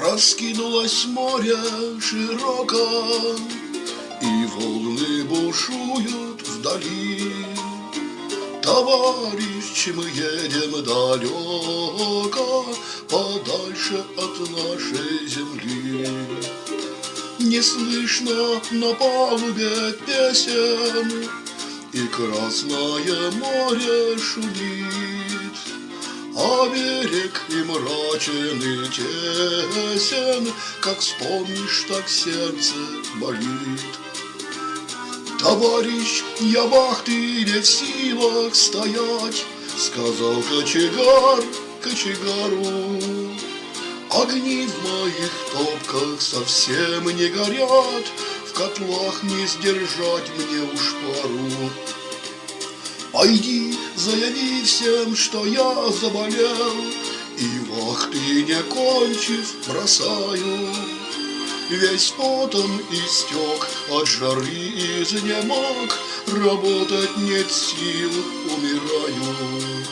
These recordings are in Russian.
Раскинулось море широко, и волны бушуют вдали. Товарищи, мы едем далеко, подальше от нашей земли. Не слышно на палубе песен, и Красное море шумит, а берег и мрачен, и тесен, как вспомнишь, так сердце болит. Товарищ, я вахты не в силах стоять, сказал кочегар кочегару. Огни в моих топках совсем не горят, в котлах не сдержать мне уж пару. Пойди, заяви всем, что я заболел, и вахты не кончив бросаю. Весь потом истек, от жары изнемог, работать нет сил, умираю.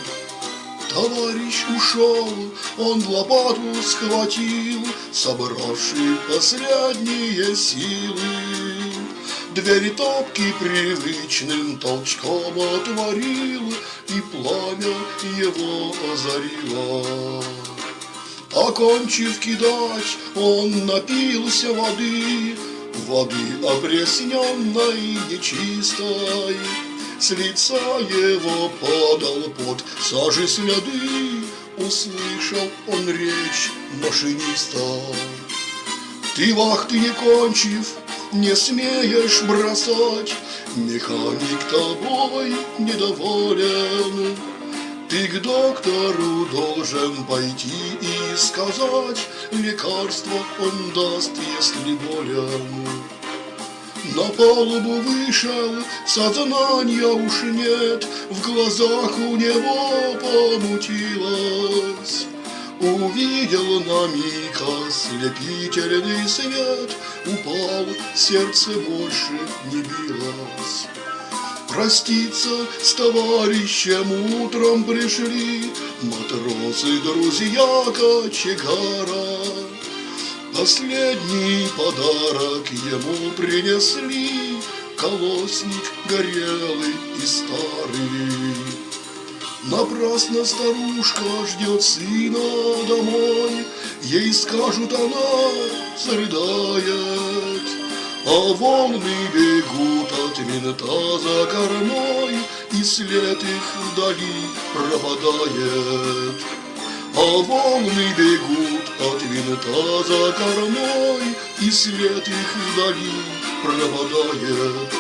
Товарищ ушел, он лопату схватил, собравший последние силы. Двери топки привычным толчком отворил, и пламя его озарило. Окончив кидать, он напился воды опресненной, нечистой. С лица его падал пот, сажи следы, услышал он речь машиниста. Ты вахты не кончив, не смеешь бросать, механик тобой недоволен. Ты к доктору должен пойти и сказать, лекарство он даст, если болен. На палубу вышел, сознания уж нет, в глазах у него помутилось. Увидел на миг ослепительный свет, упал, сердце больше не билось. Проститься с товарищем утром пришли матросы, друзья кочегара. Последний подарок ему принесли, колосник горелый и старый. Напрасно старушка ждет сына домой, ей скажут, она зарыдает. А волны бегут от винта за кормой, и след их вдали пропадает. А волны бегут от винта за кормой, и след их вдали пропадает.